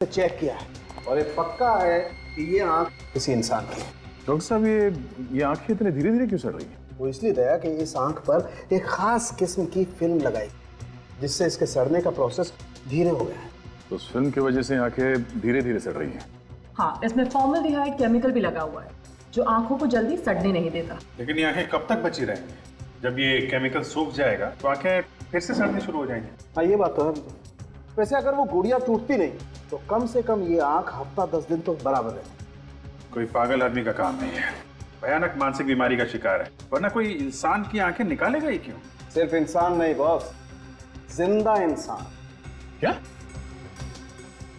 Check किया है और ये पक्का है कि ये आंख किसी इंसान की है। डॉक्टर साहब ये आंखें इतने धीरे धीरे क्यों सड़ रही हैं? वो इसलिए दया कि इस आंख पर एक खास किस्म की फिल्म लगाई जिससे इसके सड़ने का प्रोसेस धीरे हो गया है। तो उस फिल्म की वजह से आंखें धीरे धीरे सड़ रही हैं। हाँ, इसमें फॉर्मल्डिहाइड केमिकल भी लगा हुआ है जो आंखों को जल्दी सड़ने नहीं देता। लेकिन ये आंखें कब तक बची रहेंगी? जब ये केमिकल सूख जाएगा तो आंखें फिर से सड़नी शुरू हो जाएंगी। हाँ, ये बात तो है। वैसे अगर वो गुड़िया टूटती नहीं तो कम से कम ये आंख हफ्ता 10 दिन तो बराबर रहती। कोई पागल आदमी का काम नहीं है, भयानक मानसिक बीमारी का शिकार है, वरना कोई इंसान की आंखें निकालेगा ही क्यों? सिर्फ इंसान नहीं बॉस, जिंदा इंसान। क्या?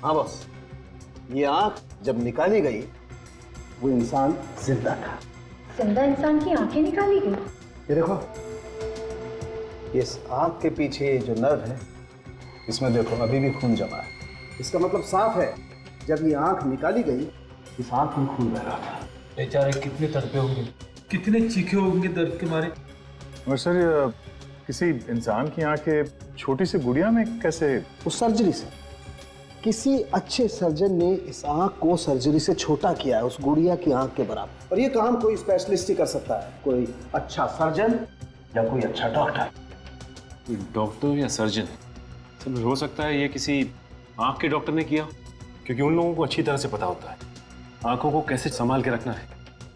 हाँ बॉस, ये आंख जब निकाली गई वो इंसान जिंदा था। जिंदा इंसान की आंखें निकाली गई? ये देखो, इस आंख के पीछे जो नर्व है इसमें देखो अभी भी खून जमा है। इसका मतलब साफ है जब ये आंख निकाली गई इस आंख में खून बह रहा था। बेचारे कितने तड़पे होंगे, कितने चीखे होंगे दर्द के मारे। और सर किसी इंसान की आंखें छोटी सी गुड़िया में कैसे? उस सर्जरी से किसी अच्छे सर्जन ने इस आंख को सर्जरी से छोटा किया है, उस गुड़िया की आंख के बराबर। और ये काम कोई स्पेशलिस्ट ही कर सकता है, कोई अच्छा सर्जन या कोई अच्छा डॉक्टर। डॉक्टर या सर्जन, सब हो सकता है ये किसी आंख के डॉक्टर ने किया, क्योंकि उन लोगों को अच्छी तरह से पता होता है आंखों को कैसे संभाल के रखना है।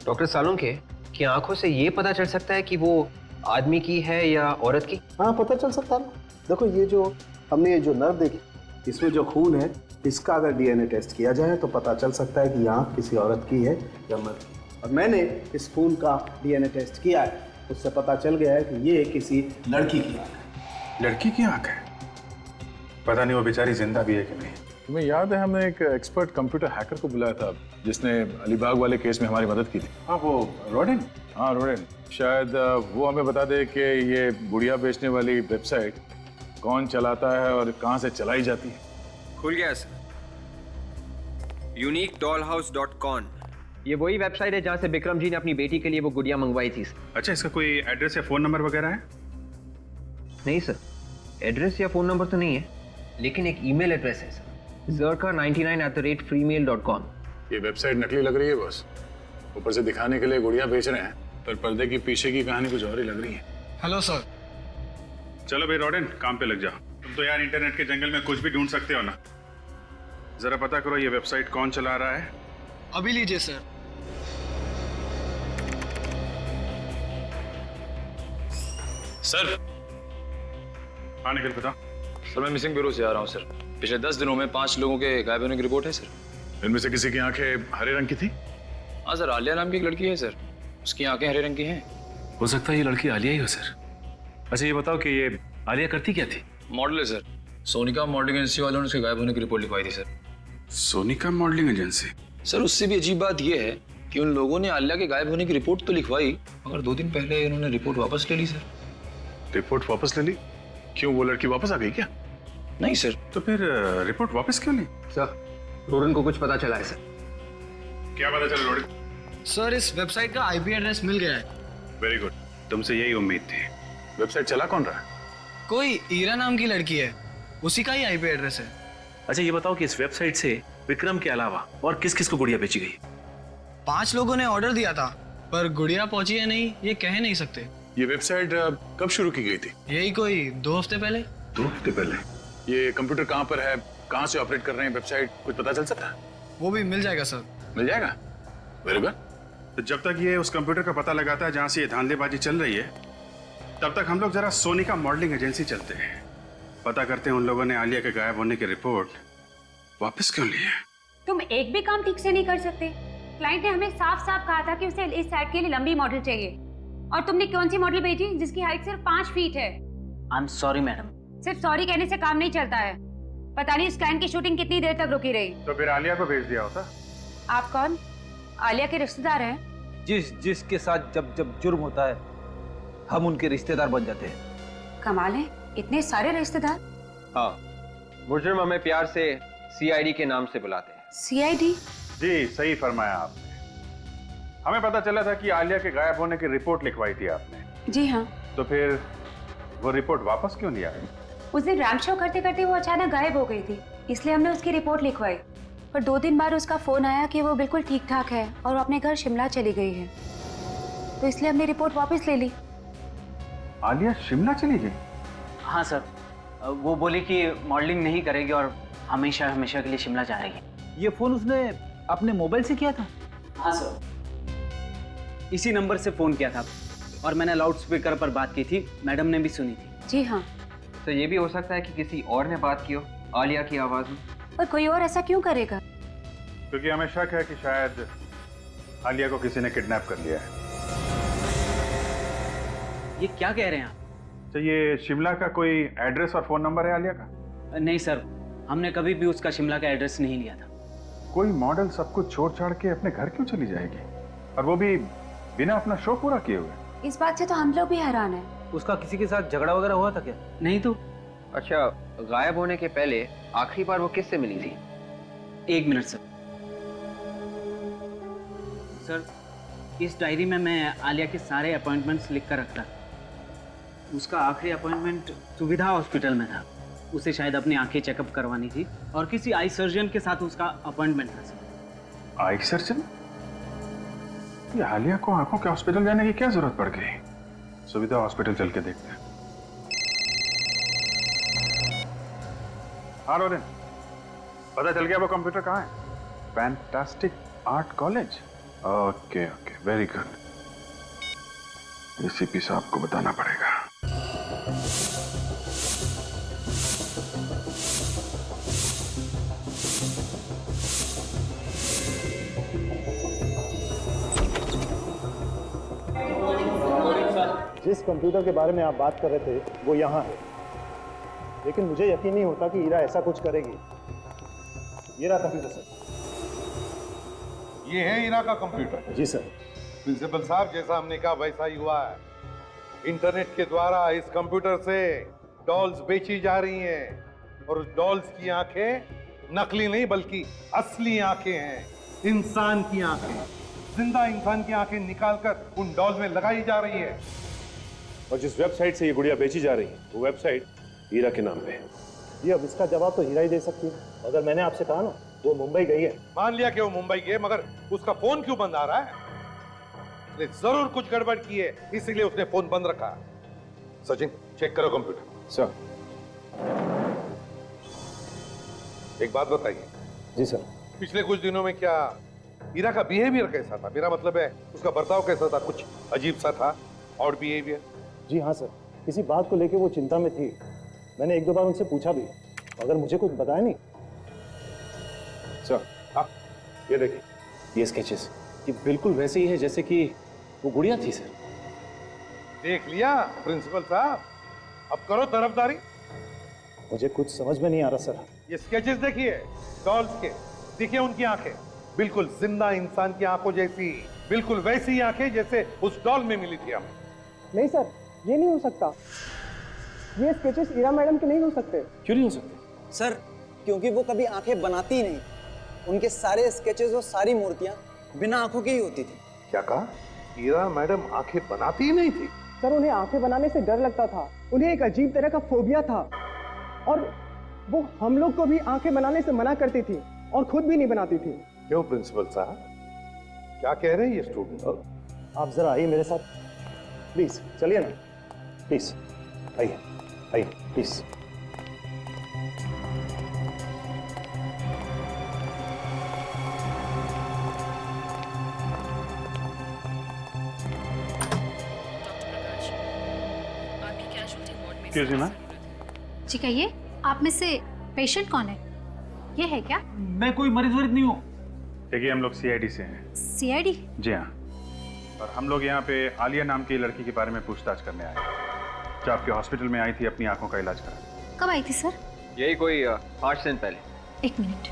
डॉक्टर सालुंखे, कि आंखों से ये पता चल सकता है कि वो आदमी की है या औरत की? हाँ, पता चल सकता है ना। देखो, ये जो हमने ये जो नर्व देखी इसमें जो खून है इसका अगर डीएनए टेस्ट किया जाए तो पता चल सकता है कि ये आंख किसी औरत की है या मर्द की। और मैंने इस खून का डीएनए टेस्ट किया है, उससे पता चल गया है कि ये किसी लड़की की आंख है। लड़की की आंख है? पता नहीं वो बेचारी जिंदा भी है कि नहीं। तुम्हें याद है हमने एक एक्सपर्ट कंप्यूटर हैकर को बुलाया था जिसने अलीबाग वाले केस में हमारी मदद की थी? हाँ, वो रोडेन। हाँ, रोडेन। शायद वो हमें बता दे कि ये गुड़िया बेचने वाली वेबसाइट कौन चलाता है और कहाँ से चलाई जाती है। खुल गया सर, uniquedollhouse.com। ये वही वेबसाइट है जहाँ से विक्रम जी ने अपनी बेटी के लिए वो गुड़िया मंगवाई थी। अच्छा, इसका कोई एड्रेस या फोन नंबर वगैरह है? नहीं सर, एड्रेस या फोन नंबर तो नहीं है, लेकिन एक ईमेल एड्रेस है सर, zerka99@freemail.com। ये वेबसाइट नकली लग रही है बस, ऊपर से दिखाने के लिए गुड़िया बेच रहे हैं, पर पर्दे की पीछे की कहानी कुछ और ही लग रही है। Hello sir. चलो भाई रोडेन, काम पे लग जाओ। तुम तो यार इंटरनेट के जंगल में कुछ भी ढूंढ सकते हो ना। जरा पता करो ये वेबसाइट कौन चला रहा है। अभी लीजिए सर। सर। हाँ, निकल बता। सर, मैं मिसिंग ब्यूरो से आ रहा हूँ सर। पिछले 10 दिनों में 5 लोगों के गायब होने की रिपोर्ट है सर। इनमें से किसी की आंखें हरे रंग की थी? हाँ सर, आलिया नाम की एक लड़की है सर, उसकी आंखें हरे रंग की हैं। हो सकता है ये लड़की आलिया ही हो सर। अच्छा, ये बताओ कि ये आलिया करती क्या थी? मॉडल है सर। सोनिका मॉडलिंग एजेंसी वालों ने उसके गायब होने की रिपोर्ट लिखवाई थी sir. Sonika modelling agency? Sir, उससे भी अजीब बात यह है कि उन लोगों ने आलिया के गायब होने की रिपोर्ट तो लिखवाई, मगर 2 दिन पहले उन्होंने रिपोर्ट वापस ले ली सर। रिपोर्ट वापस ले ली? क्यों, वो लड़की वापस आ गई क्या? नहीं सर। तो फिर रिपोर्ट वापस क्यों ली? सर, रोडन को कुछ पता चला है सर। क्या पता चला रोडेन? सर, इस वेबसाइट का आईपी एड्रेस मिल गया है। वेरी गुड, तुमसे यही उम्मीद थी। वेबसाइट चला कौन रहा है? कोई ईरा नाम की लड़की है, उसी का ही आईपी एड्रेस है। अच्छा, ये बताओ कि इस वेबसाइट से विक्रम के अलावा और किस किस को गुड़िया बेची गई? 5 लोगों ने ऑर्डर दिया था, पर गुड़िया पहुंची है नहीं ये कह नहीं सकते। ये वेबसाइट कब शुरू की गई थी? यही कोई 2 हफ्ते पहले। 2 हफ्ते पहले? ये कंप्यूटर कहाँ पर है, कहाँ से ऑपरेट कर रहे हैं वेबसाइट, कुछ पता चल सकता है? वो भी मिल जाएगा सर। मिल जाएगा? Very good. तो जब तक ये उस कंप्यूटर का पता लगाता है जहाँ से ये धांधलेबाजी चल रही है, तब तक हम लोग जरा सोनिका मॉडलिंग एजेंसी चलते हैं, पता करते हैं उन लोगों ने आलिया के गायब होने की रिपोर्ट वापस क्यों ली है। तुम एक भी काम ठीक से नहीं कर सकते। क्लाइंट ने हमें साफ साफ कहा था कि उसे इस साइट के लिए लंबी मॉडल चाहिए, और तुमने कौन सी मॉडल भेजी जिसकी हाइट सिर्फ 5 फीट है। I am sorry madam. सिर्फ सॉरी कहने से काम नहीं चलता है। पता नहीं इस क्लाइंट की शूटिंग कितनी देर तक रुकी रही। तो फिर आलिया को भेज दिया होता। आप कौन? आलिया के रिश्तेदार हैं? जिसके साथ जब जब जुर्म होता है हम उनके रिश्तेदार बन जाते हैं। कमाल है, इतने सारे रिश्तेदार। हाँ, मुजरिम हमें प्यार से सीआईडी के नाम से बुलाते हैं। सीआईडी? जी, सही फरमाया आपने। हमें पता चला था कि आलिया के गायब होने की रिपोर्ट लिखवाई थी आपने। जी हाँ। तो फिर वो रिपोर्ट वापस क्यों नहीं आई? उस दिन रैंप शो करते करते वो अचानक गायब हो गई थी, इसलिए हमने उसकी रिपोर्ट लिखवाई। पर 2 दिन बाद उसका फ़ोन आया कि वो बिल्कुल ठीक ठाक है और वो अपने घर शिमला चली गई है, तो इसलिए हमने रिपोर्ट वापस ले ली। आलिया शिमला चली गई? हाँ सर, वो बोली कि मॉडलिंग नहीं करेगी और हमेशा हमेशा के लिए शिमला जा रही है। ये फोन उसने अपने मोबाइल से किया था? हाँ सर, इसी नंबर से फ़ोन किया था और मैंने लाउड स्पीकर पर बात की थी, मैडम ने भी सुनी थी। जी हाँ। तो ये भी हो सकता है कि किसी और ने बात की हो आलिया की आवाज़ में। पर कोई और ऐसा क्यों करेगा? क्योंकि हमें शक है कि शायद आलिया को किसी ने किडनैप कर लिया है। ये क्या कह रहे हैं आप? तो ये शिमला का कोई एड्रेस और फोन नंबर है आलिया का? नहीं सर, हमने कभी भी उसका शिमला का एड्रेस नहीं लिया था। कोई मॉडल सब कुछ छोड़ छाड़ के अपने घर क्यों चली जाएगी, और वो भी बिना अपना शो पूरा किए हुए? इस बात से तो हम लोग भी हैरान हैं। उसका किसी के साथ झगड़ा वगैरह हुआ था क्या? नहीं तो। अच्छा, गायब होने के पहले आखिरी बार वो किससे मिली थी? 1 मिनट सर। सर, इस डायरी में मैं आलिया के सारे अपॉइंटमेंट्स लिख कर रखता। उसका आखिरी अपॉइंटमेंट सुविधा हॉस्पिटल में था। उसे शायद अपनी आंखें चेकअप करवानी थी और किसी आई सर्जन के साथ उसका अपॉइंटमेंट था सर। Eye surgeon? ये आलिया को आंखों के हॉस्पिटल जाने की क्या जरूरत पड़ गई? सुविधा हॉस्पिटल चल के देखते हैं। हाँ रोरिन, पता चल गया वो कंप्यूटर कहाँ है? Fantastic art college. Okay okay, very good. ACP साहब को बताना पड़ेगा। जिस कंप्यूटर के बारे में आप बात कर रहे थे वो यहाँ है, लेकिन मुझे यकीन नहीं होता कि ईरा ऐसा कुछ करेगी। ये रहा कंप्यूटर सर। ये है ईरा का कंप्यूटर? जी सर। प्रिंसिपल साहब, जैसा हमने कहा वैसा ही हुआ है। इंटरनेट के द्वारा इस कंप्यूटर से डॉल्स बेची जा रही हैं और उस डॉल्स की आंखें नकली नहीं बल्कि असली आंखें हैं, इंसान की आंखें। जिंदा इंसान की आंखें निकालकर उन डॉल्स में लगाई जा रही है। और जिस वेबसाइट से ये गुड़िया बेची जा रही है वो वेबसाइट हीरा के नाम पे है। जी, अब इसका जवाब तो हीरा ही दे सकती है। अगर मैंने आपसे कहा ना वो मुंबई गई है। मान लिया कि वो मुंबई गई, मगर उसका फोन क्यों बंद आ रहा है? उसने जरूर कुछ गड़बड़ की है, इसीलिए उसने फोन बंद रखा। सचिन, चेक करो कंप्यूटर। सर। एक बात बताइए। जी सर। पिछले कुछ दिनों में क्या हीरा का बिहेवियर कैसा था? मेरा मतलब है उसका बर्ताव कैसा था? कुछ अजीब सा था और बिहेवियर? जी हाँ सर, किसी बात को लेके वो चिंता में थी। मैंने 1-2 बार उनसे पूछा भी, मगर मुझे कुछ बताया नहीं। सर, हाँ, ये देखिए, ये स्केचेस ये बिल्कुल वैसे ही है जैसे कि वो गुड़िया थी सर। देख लिया प्रिंसिपल साहब, अब करो तरफदारी। मुझे कुछ समझ में नहीं आ रहा सर। ये स्केचेस देखिए डॉल्स के, देखिए उनकी आंखें बिल्कुल जिंदा इंसान की आंखों जैसी, बिल्कुल वैसी ही आंखें जैसे उस डॉल में मिली थी हमें। नहीं सर, ये नहीं हो सकता। ये स्केचेस ईरा मैडम के नहीं हो सकते। क्यों नहीं हो सकते? सर, क्योंकि वो कभी आंखें बनाती ही नहीं। उनके सारे स्केचेस और सारी मूर्तियां बिना आंखों की ही होती थी। क्या कहा? ईरा मैडम आंखें बनाती ही नहीं थी? सर, उन्हें आंखें बनाने से डर लगता था। उन्हें एक अजीब तरह का फोबिया था और वो हम लोग को भी आंखें बनाने से मना करती थी और खुद भी नहीं बनाती थी। क्यों प्रिंसिपल साहब, क्या कह रहे हैं ये स्टूडेंट? आप जरा आइए मेरे साथ प्लीज। चलिए ना प्लीज, आइए आइए प्लीज। जी कहिए, आप में से पेशेंट कौन है? ये है क्या? मैं कोई मरीज वरीज नहीं हूँ। देखिए, हम लोग सीआईडी से हैं। सीआईडी? जी हाँ, और हम लोग यहाँ पे आलिया नाम की लड़की के बारे में पूछताछ करने आए हैं, जो आपके हॉस्पिटल में आई थी अपनी आंखों का इलाज करा। कब आई थी सर? यही कोई 5 दिन पहले। 1 मिनट,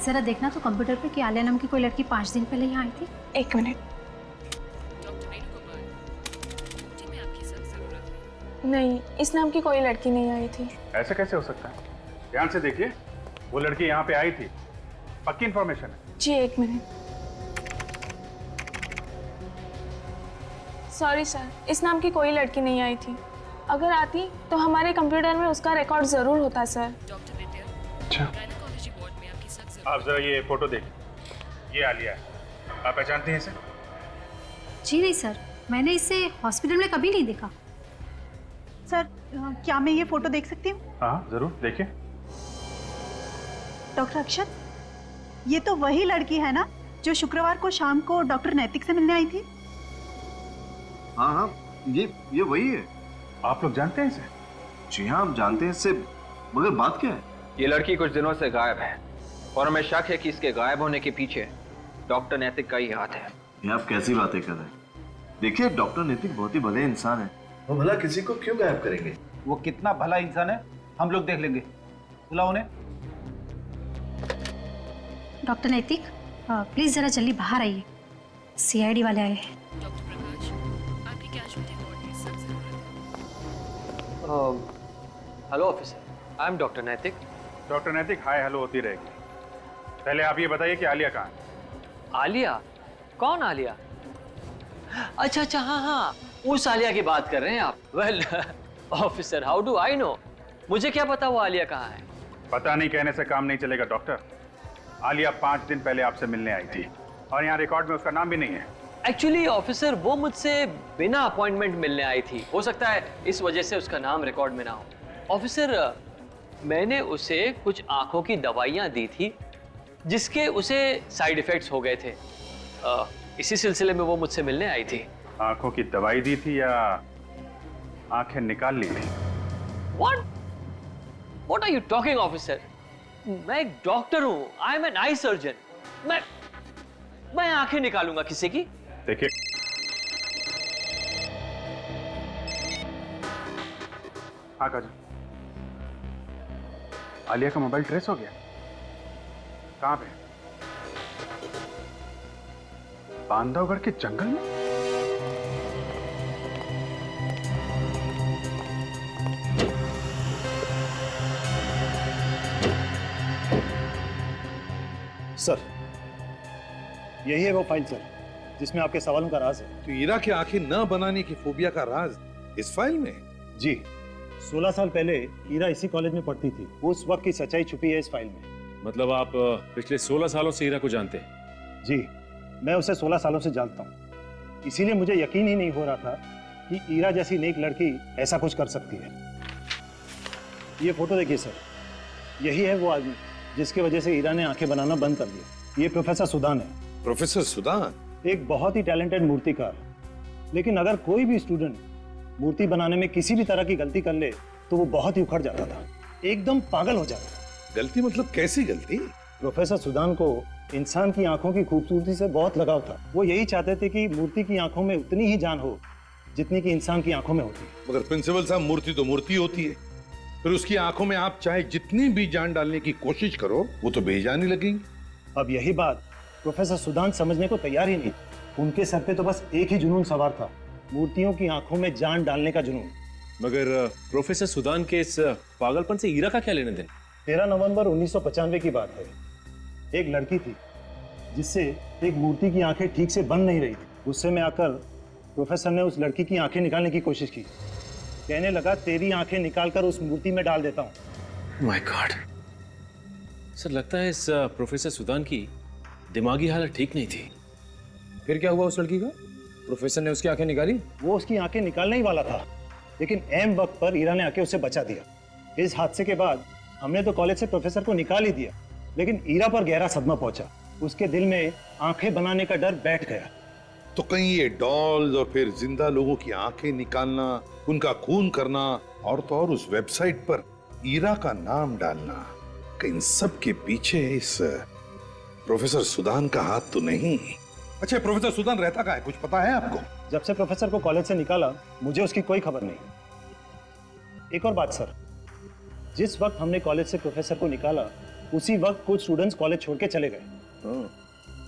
जरा देखना तो कंप्यूटर पे कि आलिया नाम की कोई लड़की 5 दिन पहले यहाँ आई थी। 1 मिनट। नहीं, इस नाम की कोई लड़की नहीं आई थी। ऐसा कैसे हो सकता है? ध्यान से देखिए, वो लड़की यहाँ पे आई थी, पक्की इंफॉर्मेशन है। जी 1 मिनट। सॉरी सर, इस नाम की कोई लड़की नहीं आई थी। अगर आती तो हमारे कंप्यूटर में उसका रिकॉर्ड जरूर होता सर। अच्छा, आप जरा ये फोटो देख, ये आलिया है, आप पहचानते हैं इसे? जी नहीं सर, मैंने इसे हॉस्पिटल में कभी नहीं देखा। सर क्या मैं ये फोटो देख सकती हूँ? हाँ जरूर, देखिए। डॉक्टर अक्षत, ये तो वही लड़की है ना जो शुक्रवार को शाम को डॉक्टर नैतिक से मिलने आई थी? हाँ हाँ, ये वही है। आप लोग जानते हैं इसे? जी हाँ, हम जानते हैं इससे, मगर बात क्या है? ये लड़की कुछ दिनों से गायब है और हमें शक है कि इसके गायब होने के पीछे डॉक्टर नैतिक का ही हाथ है। ये आप कैसी बातें कर रहे हैं? देखिए, डॉक्टर नैतिक बहुत ही भले इंसान है, वो भला किसी को क्यों गायब करेंगे? वो कितना भला इंसान है हम लोग देख लेंगे, बुलाओ उन्हें। डॉक्टर नैतिक, प्लीज जरा जल्दी बाहर आइए, सीआईडी वाले आए हैं। Hello officer, I am doctor नैतिक। डॉक्टर नैतिक, हाय हेलो होती रहेगी। पहले आप ये बताइए कि आलिया कहाँ है? आलिया? कौन आलिया? अच्छा अच्छा, हाँ हाँ, उस आलिया की बात कर रहे हैं आप। Well officer, how do I know? मुझे क्या पता वो आलिया कहाँ है? पता नहीं कहने से काम नहीं चलेगा डॉक्टर। आलिया 5 दिन पहले आपसे मिलने आई थी और यहाँ रिकॉर्ड में उसका नाम भी नहीं है। एक्चुअली ऑफिसर, वो मुझसे बिना अपॉइंटमेंट मिलने आई थी। हो सकता है इस वजह से उसका नाम रिकॉर्ड में ना हो। ऑफिसर, मैंने उसे कुछ आंखों की दवाइयाँ दी थी जिसके उसे साइड इफेक्ट्स हो गए थे। इसी सिलसिले में वो मुझसे मिलने आई थी। आंखों की दवाई दी थी या आंखें निकाल ली थी? What are you talking, officer? मैं एक डॉक्टर हूँ, I am an eye surgeon. मैं आंखें निकालूंगा किसी की? देखिए, हाँ काजल, आलिया का मोबाइल ट्रेस हो गया? कहाँ पे? बांधवगढ़ के जंगल में? सर, यही है वो फाइल सर, जिसमें आपके सवालों का राज है। तो ईरा की आंखें न बनाने की फोबिया का राज इस फाइल में? जी, 16 साल पहले ईरा इसी कॉलेज में पढ़ती थी। उस वक्त की सच्चाई छुपी है इस फाइल में। मतलब आप पिछले 16 सालों से ईरा को जानते हैं? जी, मैं उसे 16 सालों से जानता हूँ। इसीलिए मुझे यकीन ही नहीं हो रहा था कि ईरा जैसी नेक लड़की ऐसा कुछ कर सकती है। ये फोटो देखिए सर, यही है वो आदमी जिसकी वजह से ईरा ने आंखें बनाना बंद कर दिया। ये प्रोफेसर सुदान है। Professor Sudan? एक बहुत ही टैलेंटेड मूर्तिकार। लेकिन अगर कोई भी स्टूडेंट मूर्ति बनाने में किसी भी तरह की गलती कर ले तो वो बहुत ही उखड़ जाता था, एकदम पागल हो जाता। गलती मतलब कैसी गलती? प्रोफेसर सुदान को इंसान की आंखों की खूबसूरती से बहुत लगाव था। वो यही चाहते थे कि मूर्ति की आंखों में उतनी ही जान हो जितनी कि इंसान की आंखों में होती है। मगर प्रिंसिपल साहब, मूर्ति तो मूर्ति होती है, फिर उसकी आंखों में आप चाहे जितनी भी जान डालने की कोशिश करो वो तो बेजान ही लगेंगी। अब यही बात प्रोफेसर सुदान समझने को तैयार ही नहीं। उनके सर पे तो बस एक ही जुनून सवार था, मूर्तियों की आंखों में जान डालने का जुनून। मगर प्रोफेसर सुदान के इस पागलपन से ईरा का क्या लेने देन? 13 नवंबर 1995 की बात है। एक लड़की थी जिससे एक मूर्ति की आंखें ठीक से बंद नहीं रही थी। गुस्से में आकर प्रोफेसर ने उस लड़की की आंखें निकालने की कोशिश की। कहने लगा, तेरी आंखें निकालकर उस मूर्ति में डाल देता हूँ। माय गॉड सर, लगता है इस प्रोफेसर सुदान की दिमागी हालत ठीक नहीं थी। फिर क्या हुआ उस लड़की का? प्रोफेसर ने उसकी आंखें निकाली? वो उसकी आंखें निकालने ही वाला था, लेकिन ऐन वक्त पर ईरा ने आके उसे बचा दिया। इस हादसे के बाद हमने तो कॉलेज से प्रोफेसर को निकाल ही दिया, लेकिन ईरा पर गहरा सदमा पहुंचा। उसके दिल में आंखें बनाने का डर बैठ गया। तो कहीं ये डॉल्स और फिर जिंदा लोगों की आंखें निकालना, उनका खून करना और तो और उस वेबसाइट पर ईरा का नाम डालना, कहीं सब के पीछे इस प्रोफेसर सुदान का हाथ तो नहीं? अच्छा, प्रोफेसर सुदान रहता कहाँ है, कुछ पता है आपको? जब से प्रोफेसर को कॉलेज से निकाला मुझे उसकी कोई खबर नहीं। एक और बात सर, जिस वक्त हमने कॉलेज से प्रोफेसर को निकाला उसी वक्त कुछ स्टूडेंट्स कॉलेज छोड़ के चले गए।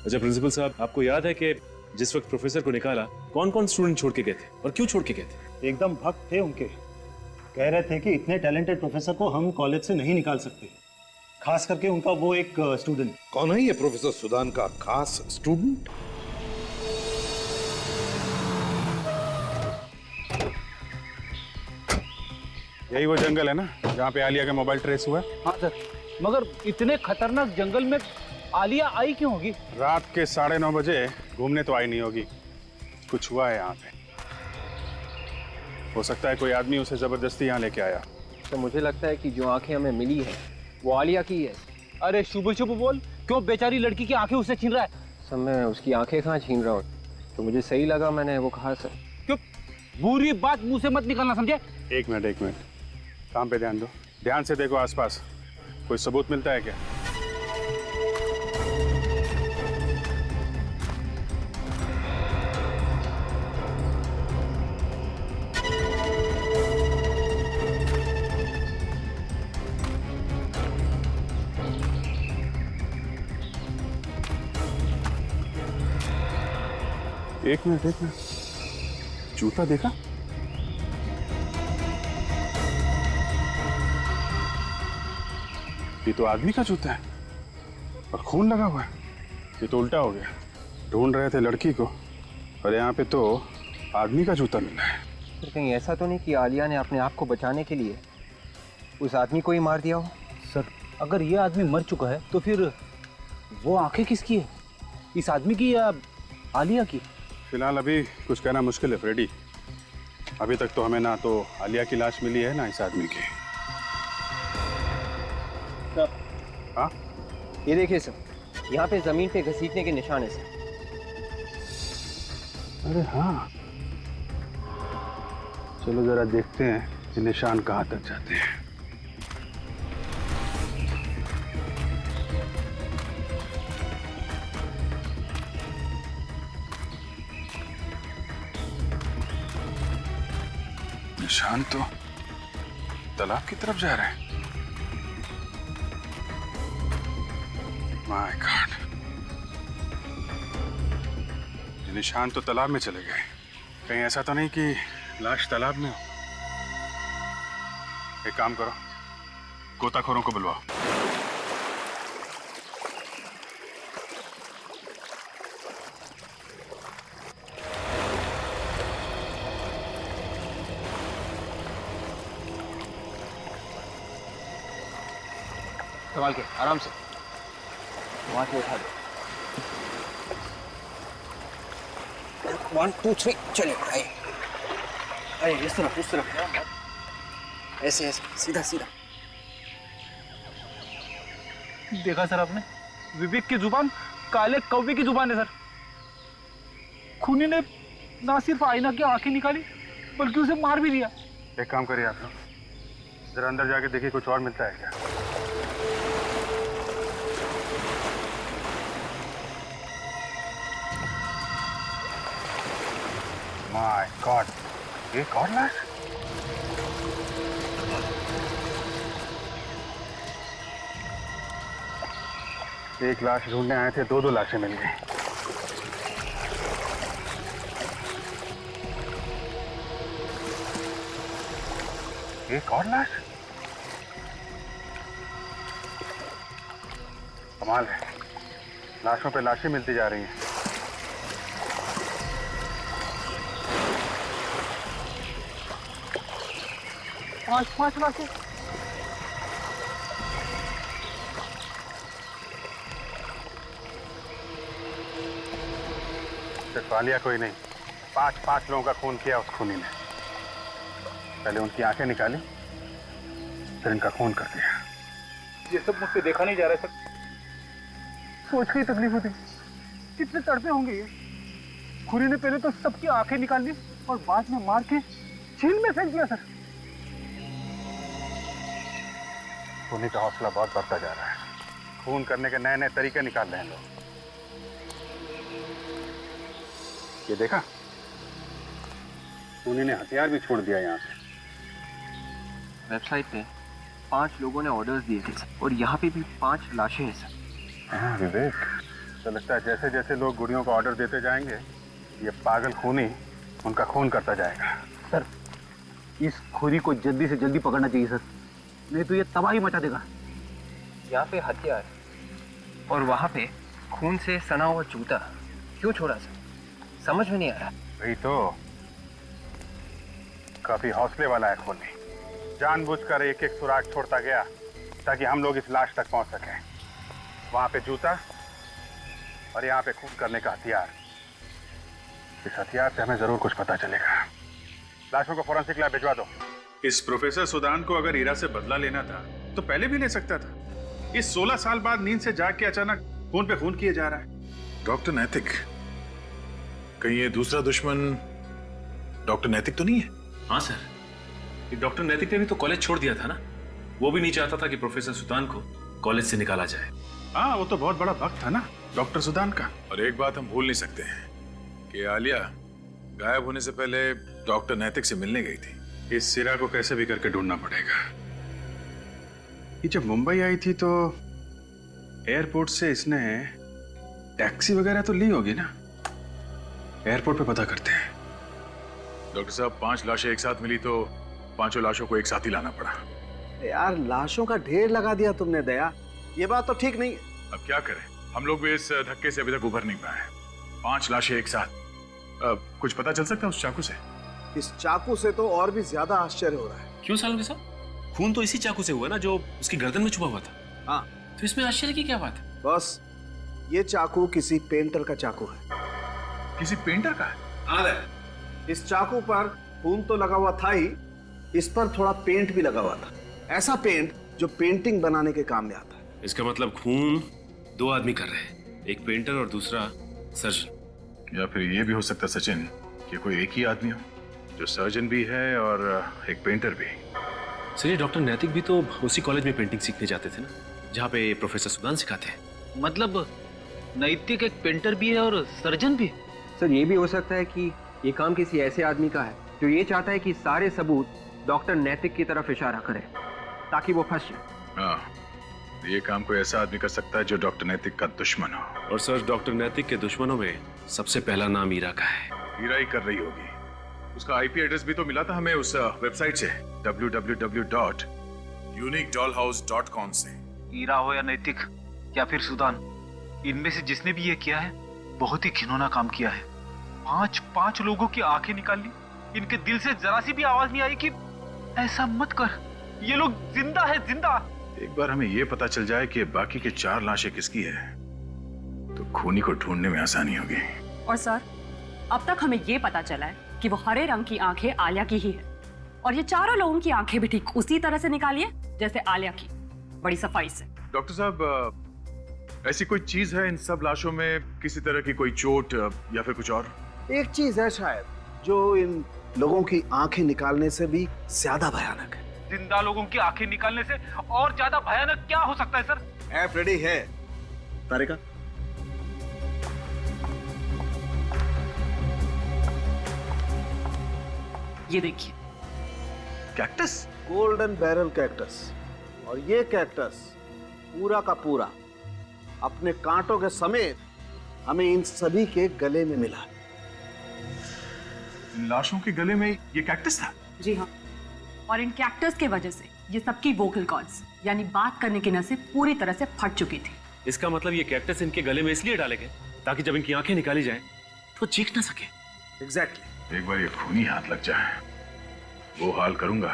अच्छा प्रिंसिपल साहब, आपको याद है कि जिस वक्त प्रोफेसर को निकाला कौन कौन स्टूडेंट छोड़ के गए थे और क्यों छोड़ के गए थे? एकदम भक्त थे उनके। कह रहे थे कि इतने टैलेंटेड प्रोफेसर को हम कॉलेज से नहीं निकाल सकते, खास करके उनका वो एक स्टूडेंट। कौन है ये प्रोफेसर सुदान का खास स्टूडेंट? यही वो जंगल है ना जहाँ पे आलिया का मोबाइल ट्रेस हुआ? हाँ सर। मगर इतने खतरनाक जंगल में आलिया आई क्यों होगी? रात के 9:30 बजे घूमने तो आई नहीं होगी। कुछ हुआ है यहाँ पे। हो सकता है कोई आदमी उसे जबरदस्ती यहाँ लेके आया। तो मुझे लगता है कि जो आंखें हमें मिली है वो आलिया की है। अरे शुभ शुभ बोल, क्यों बेचारी लड़की की आंखें उससे छीन रहा है? सर मैं उसकी आंखें कहाँ छीन रहा हूँ, तो मुझे सही लगा, मैंने वो कहा सर। क्यों बुरी बात मुंह से मत निकालना, समझे? एक मिनट काम पे ध्यान दो। ध्यान से देखो आसपास, कोई सबूत मिलता है क्या? एक मिनट जूता देखा? ये तो आदमी का जूता है और खून लगा हुआ है। ये तो उल्टा हो गया। ढूंढ रहे थे लड़की को और यहाँ पे तो आदमी का जूता मिला है। फिर कहीं ऐसा तो नहीं कि आलिया ने अपने आप को बचाने के लिए उस आदमी को ही मार दिया हो? सर अगर ये आदमी मर चुका है तो फिर वो आंखें किसकी है, इस आदमी की या आलिया की? फिलहाल अभी कुछ कहना मुश्किल है फ्रेडी। अभी तक तो हमें ना तो आलिया की लाश मिली है ना इस आदमी की। हाँ ये देखिए सर, यहाँ पे जमीन पे घसीटने के निशान है सर। अरे हाँ, चलो जरा देखते हैं कि निशान कहाँ तक जाते हैं। निशान तो तालाब की तरफ जा रहे हैं। माय गॉड, ये निशान तो तालाब में चले गए। कहीं ऐसा तो नहीं कि लाश तालाब में हो? एक काम करो, गोताखोरों को बुलवाओ। संभाल के, आराम से वहां से उठा दो। 1 2 3 चलिए, आइए आइए, इस तरफ उस तरफ, ऐसे ऐसे सीधा सीधा। देखा सर आपने, विवेक की जुबान काले कौवे की जुबान है सर। खूनी ने ना सिर्फ आईना की आंखें निकाली बल्कि उसे मार भी दिया। एक काम करिए आप लोग, जरा अंदर जाके देखिए कुछ और मिलता है क्या। माय गॉड, एक और लाश? एक लाश ढूंढने आए थे, दो लाशें मिल गई। एक और लाश? कमाल है, लाशों पे लाशें मिलती जा रही हैं। पांच लाशें। सिर्फ आलिया कोई नहीं, पांच लोगों का खून किया उस खूनी ने। पहले उनकी आंखें निकाली, फिर इनका खून कर दिया। ये सब मुझसे देखा नहीं जा रहा सर। सोच के ही तकलीफ होती, कितने तड़पे होंगे ये। खूनी ने पहले तो सबकी आंखें निकाल ली और बाद में मार के झील में फेंक दिया सर। खूनी का हौसला बहुत बढ़ता जा रहा है। खून करने के नए नए तरीके निकाल रहे हैं लोग। ये देखा, खूनी ने हथियार भी छोड़ दिया यहाँ पे। वेबसाइट पे 5 लोगों ने ऑर्डर्स दिए थे और यहाँ पे भी 5 लाशें हैं सर। हाँ विवेक, तो लगता है जैसे जैसे लोग गुड़ियों को ऑर्डर देते जाएंगे, ये पागल खूनी उनका खून करता जाएगा। सर इस खूनी को जल्दी से जल्दी पकड़ना चाहिए सर, नहीं तो ये तबाही मचा देगा। यहाँ पे हथियार और वहाँ पे खून से सना हुआ जूता क्यों छोड़ा सर, समझ में नहीं आ रहा। वही तो, काफी हौसले वाला है खूनी। जानबूझकर एक एक सुराग छोड़ता गया ताकि हम लोग इस लाश तक पहुंच सकें। वहां पे जूता और यहाँ पे खून करने का हथियार। इस हथियार से हमें जरूर कुछ पता चलेगा। लाशों को फोरेंसिक लैब भिजवा दो। इस प्रोफेसर सुदान को अगर ईरा से बदला लेना था तो पहले भी ले सकता था। इस 16 साल बाद नींद से जाग के अचानक खून पे खून किए जा रहा है। डॉक्टर नैतिक, कहीं ये दूसरा दुश्मन डॉक्टर नैतिक तो नहीं है? हाँ सर, ये डॉक्टर नैतिक ने भी तो कॉलेज छोड़ दिया था ना। वो भी नहीं चाहता था कि प्रोफेसर सुदान को कॉलेज से निकाला जाए। हाँ, वो तो बहुत बड़ा भक्त था ना डॉक्टर सुदान का। और एक बात हम भूल नहीं सकते हैं कि आलिया गायब होने से पहले डॉक्टर नैतिक से मिलने गई थी। इस सिरा को कैसे भी करके ढूंढना पड़ेगा। ये जब मुंबई आई थी तो एयरपोर्ट से इसने टैक्सी वगैरह तो ली होगी ना। एयरपोर्ट पे पता करते हैं। डॉक्टर साहब, 5 लाशें एक साथ मिली तो 5 लाशों को एक साथ ही लाना पड़ा। यार, लाशों का ढेर लगा दिया तुमने दया, ये बात तो ठीक नहीं है। अब क्या करें, हम लोग भी इस धक्के से अभी तक उभर नहीं पाए। 5 लाशें एक साथ। कुछ पता चल सकता है उस चाकू से? इस चाकू से तो और भी ज्यादा आश्चर्य हो रहा है। क्यों सालम साहब? खून तो इसी चाकू से हुआ ना जो उसकी गर्दन में छुपा हुआ था। हाँ, तो इसमें आश्चर्य की क्या बात है? बस ये चाकू किसी पेंटर का चाकू है। किसी पेंटर का? हाँ, इस चाकू पर खून तो लगा हुआ था ही, इस पर थोड़ा पेंट भी लगा हुआ था। ऐसा पेंट जो पेंटिंग बनाने के काम में आता है। इसका मतलब खून 2 आदमी कर रहे हैं, एक पेंटर और दूसरा सर्जन। या फिर ये भी हो सकता है सचिन कि कोई एक ही आदमी हो जो सर्जन भी है और एक पेंटर भी। सर, ये डॉक्टर नैतिक भी तो उसी कॉलेज में पेंटिंग सीखने जाते थे ना, जहाँ पे प्रोफेसर सुदान सिखाते हैं। मतलब नैतिक एक पेंटर भी है और सर्जन भी? सर, ये भी हो सकता है कि ये काम किसी ऐसे आदमी का है जो ये चाहता है कि सारे सबूत डॉक्टर नैतिक की तरफ इशारा करें ताकि वो फंस जाए। हाँ, ये काम कोई ऐसा आदमी कर सकता है जो डॉक्टर नैतिक का दुश्मन हो। और सर, डॉक्टर नैतिक के दुश्मनों में सबसे पहला नाम ईरा का है। ईरा ही कर रही होगी। उसका आईपी एड्रेस भी तो मिला था हमें उस वेबसाइट से, www.uniquedollhouse.com से। ईरा हो या नैतिक या फिर सुदान, इनमें से जिसने भी ये किया है बहुत ही घिनौना काम किया है। 5 लोगों की आंखें निकाल ली। इनके दिल से जरा सी भी आवाज नहीं आई कि ऐसा मत कर। ये लोग जिंदा है, जिंदा। एक बार हमें ये पता चल जाए कि बाकी के 4 लाशें किसकी है तो खूनी को ढूंढने में आसानी होगी। और सर, अब तक हमें ये पता चला है कि वो हरे रंग की आंखें आलिया की ही है, और ये चारों लोगों की आंखें भी ठीक उसी तरह से निकाली है जैसे आलिया की, बड़ी सफाई से। डॉक्टर साहब, ऐसी कोई चीज है इन सब लाशों में, किसी तरह की कोई चोट या फिर कुछ और? एक चीज है शायद जो इन लोगों की आंखें निकालने से भी ज्यादा भयानक है। जिंदा लोगों की आंखें निकालने से और ज्यादा भयानक क्या हो सकता है सर? ऐप रेडी है तारिका? ये देखिए, कैक्टस, गोल्डन बैरल कैक्टस। और ये कैक्टस पूरा का पूरा अपने कांटों के समेत हमें इन सभी के गले में मिला। इन लाशों के गले में ये कैक्टस था? जी हाँ, और इन कैक्टस के वजह से ये सबकी वोकल कॉर्ड्स यानी बात करने की नसें पूरी तरह से फट चुकी थी। इसका मतलब ये कैक्टस इनके गले में इसलिए डाले गए ताकि जब इनकी आंखें निकाली जाएं तो चीख ना सके। एग्जैक्टली। एक बार ये खूनी हाथ लग जाए, वो हाल करूंगा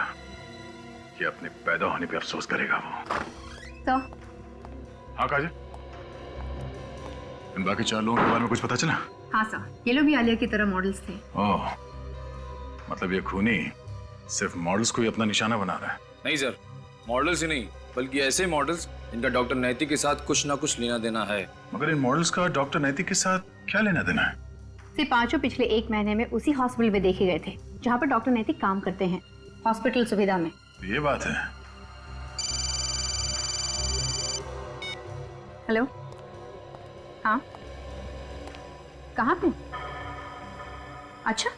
कि अपने पैदा होने पे अफसोस करेगा वो। तो हाँ काजल, इन बाकी 4 लोगों के बारे में कुछ पता चला? हाँ सर, ये लोग भी आलिया की तरह मॉडल्स थे। ओह, मतलब ये खूनी सिर्फ मॉडल्स को ही अपना निशाना बना रहा है? नहीं सर, मॉडल्स ही नहीं बल्कि ऐसे मॉडल्स इनका डॉक्टर नैतिक के साथ कुछ ना कुछ लेना देना है। मगर इन मॉडल्स का डॉक्टर नैतिक के साथ क्या लेना देना है? से 5 पिछले 1 महीने में उसी हॉस्पिटल में देखे गए थे जहाँ पर डॉक्टर नैतिक काम करते हैं, हॉस्पिटल सुविधा में। ये बात है। हेलो, हाँ, कहाँ पे? अच्छा,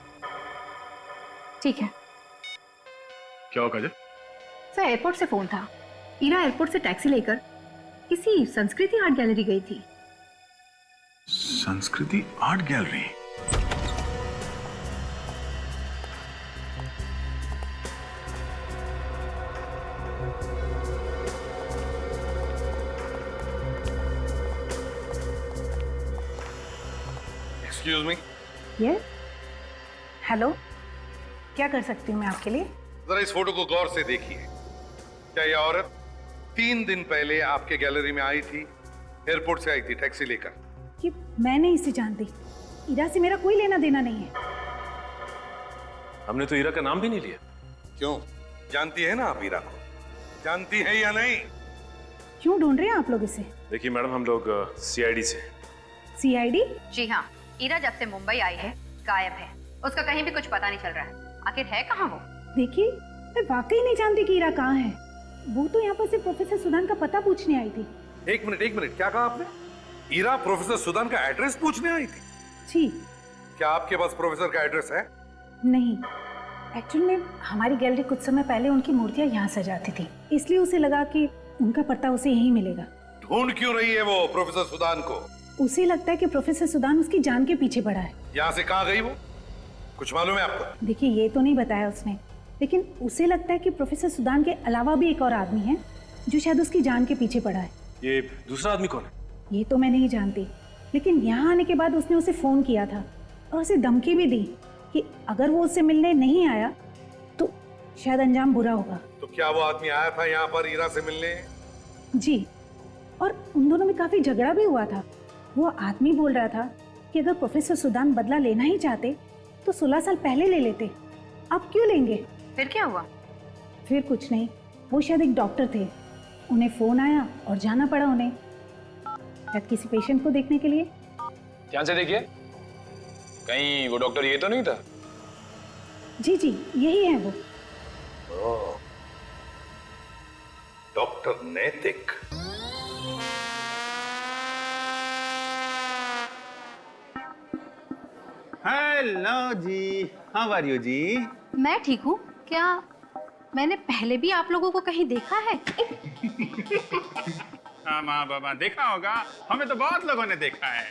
ठीक है। क्या हो काजल? सर, एयरपोर्ट से फोन था। ईरा एयरपोर्ट से टैक्सी लेकर किसी संस्कृति आर्ट गैलरी गई थी। संस्कृति art gallery? Excuse me. Yes, hello, क्या कर सकती हूँ मैं आपके लिए? जरा इस फोटो को गौर से देखिए। क्या यह औरत 3 दिन पहले आपके गैलरी में आई थी, एयरपोर्ट से आई थी टैक्सी लेकर। कि मैं नहीं इसे जानती, ईरा से मेरा कोई लेना देना नहीं है। हमने तो ईरा का नाम भी नहीं लिया। क्यों, जानती है ना आप ईरा को? जानती है या नहीं? क्यों ढूंढ रहे हैं आप लोग इसे? देखिए मैडम, हम लोग सीआईडी से। सीआईडी? जी हाँ, ईरा जब से मुंबई आई है गायब है, उसका कहीं भी कुछ पता नहीं चल रहा है। आखिर है कहाँ वो? देखिए, मैं वाकई नहीं जानती कि ईरा कहाँ है। वो तो यहाँ पर सिर्फ प्रोफेसर सुदान का पता पूछने आई थी। एक मिनट, क्या कहा आपने? ईरा प्रोफेसर सुदान का एड्रेस पूछने आई थी? जी। क्या आपके पास प्रोफेसर का एड्रेस है? नहीं, एक्चुअली में हमारी गैलरी कुछ समय पहले उनकी मूर्तियाँ यहाँ सजाती थी, इसलिए उसे लगा कि उनका पता उसे यहीं मिलेगा। ढूंढ क्यों रही है वो प्रोफेसर सुदान को? उसे लगता है कि प्रोफेसर सुदान उसकी जान के पीछे पड़ा है। यहाँ से कहाँ गई वो? कुछ मालूम है आपको? देखिए, ये तो नहीं बताया उसने, लेकिन उसे लगता है कि प्रोफेसर सुदान के अलावा भी एक और आदमी है जो शायद उसकी जान के पीछे पड़ा है। ये दूसरा आदमी कौन है? ये तो मैं नहीं जानती, लेकिन यहाँ आने के बाद उसने उसे फोन किया था और उसे धमकी भी दी कि अगर वो उससे मिलने नहीं आया तो शायद अंजाम बुरा होगा। तो क्या वो आदमी आया था यहाँ पर ईरा से मिलने? जी, और उन दोनों में काफी झगड़ा भी हुआ था। वो आदमी बोल रहा था कि अगर प्रोफेसर सुदान बदला लेना ही चाहते तो 16 साल पहले ले लेते, अब क्यों लेंगे? फिर क्या हुआ? फिर कुछ नहीं, वो शायद एक डॉक्टर थे, उन्हें फोन आया और जाना पड़ा उन्हें, शायद किसी पेशेंट को देखने के लिए। ध्यान से देखिए, कहीं वो डॉक्टर ये तो नहीं था? जी जी, यही है वो। Doctor Naitik. Hello ji, how are you ji? मैं ठीक हूँ। क्या मैंने पहले भी आप लोगों को कहीं देखा है? हाँ माँ बाबा, देखा होगा, हमें तो बहुत लोगों ने देखा है।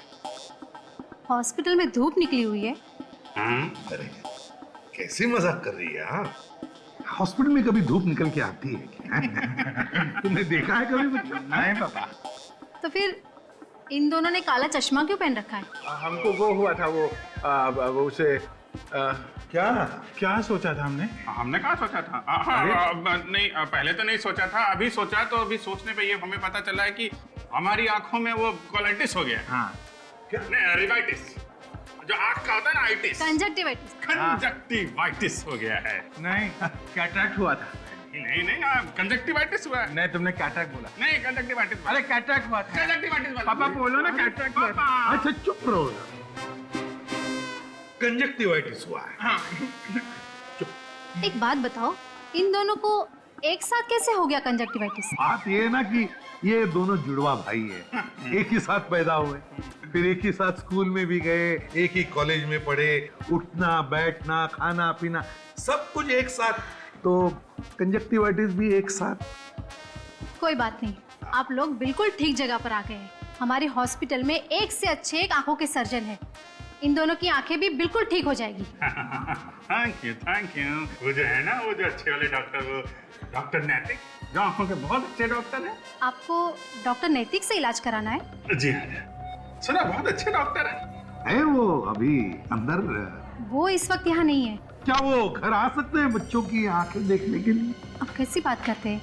हॉस्पिटल में धूप निकली हुई है। अरे कैसी मजाक कर रही है? हाँ, हॉस्पिटल में कभी धूप निकल के आती है क्या? तुमने देखा है कभी? नहीं पापा। तो फिर इन दोनों ने काला चश्मा क्यों पहन रखा है? हमको वो हुआ था, वो उसे क्या सोचा था हमने? हमने कहाँ सोचा था? नहीं, पहले तो नहीं सोचा था, अभी सोचा, तो अभी सोचने पे ये हमें पता चला है कि हमारी आंखों में वो कोलाइटिस हो गया। हाँ। नहीं, रिवाइटिस, जो आंख का होता है ना, आइटिस। कंजक्टिवाइटिस हो गया है। नहीं, कैटरैक्ट हुआ था। नहीं, कंजक्टिवाइटिस हुआ है। नहीं, तुमने कैटरैक्ट बोला। नहीं, कंजक्टिवाइटिस। अरे कैटरैक्ट हुआ था। कंजक्टिवाइटिस पापा बोलो ना, कैटरैक्ट हुआ था। अच्छा चुप रहो। कंजक्टिवाइटिस हुआ है। हाँ। एक बात बताओ, इन दोनों को एक साथ कैसे हो गया कंजक्टिवाइटिस? बात ये है ना कि ये दोनों जुड़वा भाई है, एक ही साथ पैदा हुए, फिर एक ही साथ स्कूल में भी गए, एक ही कॉलेज में पढ़े, उठना बैठना खाना पीना सब कुछ एक साथ, तो कंजक्टिवाइटिस भी एक साथ। कोई बात नहीं, आप लोग बिल्कुल ठीक जगह पर आ गए हैं। हमारे हॉस्पिटल में एक से अच्छे एक आंखों के सर्जन है, इन दोनों की आंखें भी बिल्कुल ठीक हो जाएगी। Thank you. वो जो है ना, वो जो अच्छे वाले डॉक्टर, वो डॉक्टर नैतिक, जो आंखों के बहुत अच्छे डॉक्टर हैं। आपको डॉक्टर नैतिक से इलाज कराना है? जी हाँ, सुना बहुत अच्छे डॉक्टर है वो अभी अंदर? वो इस वक्त यहाँ नहीं है। क्या वो घर आ सकते हैं बच्चों की आंखें देखने के लिए? आप कैसी बात करते हैं?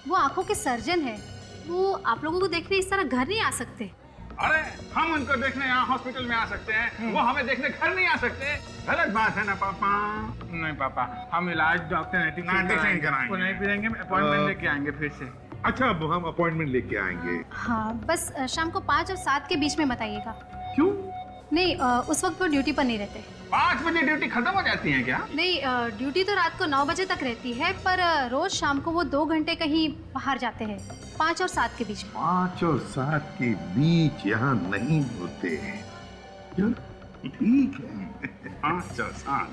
वो आंखों के सर्जन है, वो आप लोगों को देखने इस तरह घर नहीं आ सकते। अरे हम उनको देखने यहाँ हॉस्पिटल में आ सकते हैं, वो हमें देखने घर नहीं आ सकते। गलत बात है ना पापा? नहीं पापा, हम इलाज डॉक्टर नैतिक से कराएंगे। वो नहीं फिरेंगे, अपॉइंटमेंट लेके आएंगे फिर से। अच्छा, अब हम अपॉइंटमेंट लेके आएंगे। हाँ, बस शाम को 5 और 7 के बीच में बताइएगा। क्यों? नहीं, उस वक्त वो ड्यूटी पर नहीं रहते। 5 बजे ड्यूटी खत्म हो जाती है क्या? नहीं, ड्यूटी तो रात को 9 बजे तक रहती है, पर रोज शाम को वो 2 घंटे कहीं बाहर जाते हैं, 5 और 7 के बीच में। 5 और 7 के बीच यहाँ नहीं होते। ठीक है। 5 और 7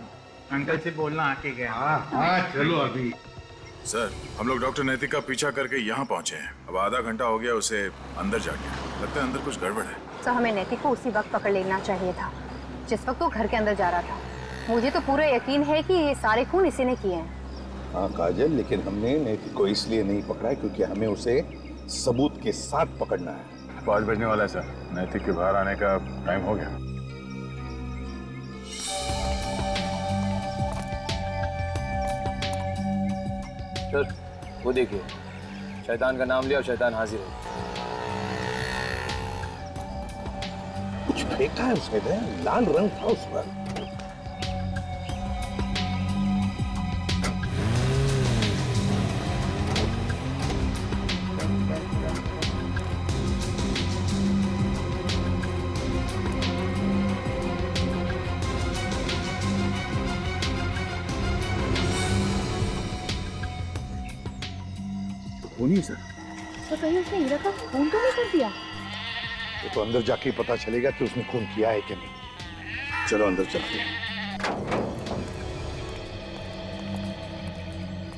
अंकल से बोलना आके गया। हाँ, चलो अभी। सर, हम लोग डॉक्टर नैतिक का पीछा करके यहाँ पहुँचे हैं। अब आधा घंटा हो गया उसे अंदर जाके, लगता है अंदर कुछ गड़बड़ है। तो हमें नैतिक को उसी वक्त पकड़ लेना चाहिए था जिस वक्त वो घर के अंदर जा रहा था। मुझे तो पूरा यकीन है कि ये सारे खून इसी ने किए हैं। हाँ काजल, लेकिन हमने नैतिक को इसलिए नहीं पकड़ा है क्योंकि हमें उसे सबूत के साथ पकड़ना है। 5 बजने वाला है सर, नैतिक के बाहर आने का टाइम हो गया। सर, वो देखिए, शैतान का नाम लिया और शैतान हाजिर हो। कुछ फेंका है उसने, लाल रंग था उस पर। नहीं सर। तो कहीं उसने हीरा का खून तो नहीं कर दिया? वो तो अंदर जाके पता चलेगा कि उसने खून किया है कि नहीं। चलो अंदर चलते हैं।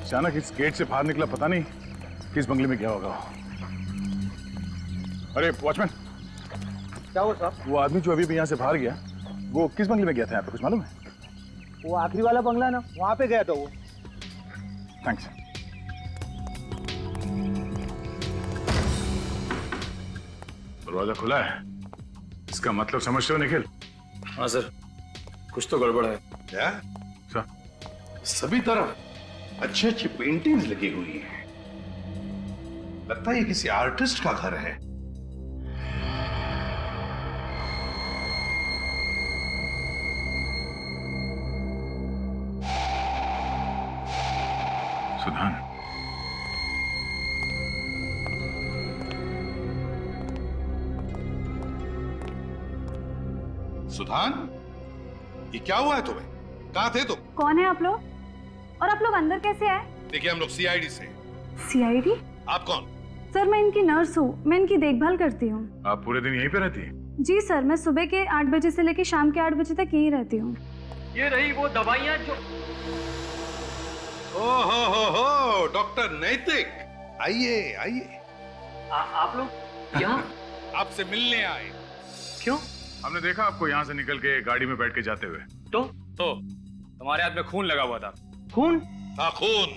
अचानक इस गेट से बाहर निकला, पता नहीं किस बंगले में गया होगा। अरे वॉचमैन, क्या हुआ साहब? वो आदमी जो अभी भी यहाँ से बाहर गया, वो किस बंगले में गया था? यहाँ पे कुछ मालूम है? वो आखिरी वाला बंगला ना, वहां पे गया था वो। थैंक्स। दरवाजा खुला है, इसका मतलब समझते हो निखिल? हाँ सर, कुछ तो गड़बड़ है। क्या सर? सभी तरफ अच्छी अच्छी पेंटिंग्स लगी हुई हैं। लगता है ये किसी आर्टिस्ट का घर है। सुधान, सुधान, ये क्या हुआ है तुम्हें? कहाँ थे तुम? कौन है आप लोग? और आप लोग अंदर कैसे आए? देखिए हम लोग सीआईडी से। सीआईडी? आप कौन? सर मैं इनकी नर्स हूँ, मैं इनकी देखभाल करती हूँ। आप पूरे दिन यहीं पे रहती हैं? जी सर, मैं सुबह के 8 बजे से लेकर शाम के 8 बजे तक यहीं रहती हूँ। ये रही वो दवाइयाँ जो... हो डॉक्टर नैतिक, आइए आइए। आप लोग यहाँ? आपसे मिलने आए। क्यों? हमने देखा आपको यहाँ से निकल के गाड़ी में बैठ के जाते हुए। तो तुम्हारे हाथ में खून लगा हुआ था। खून? हाँ खून।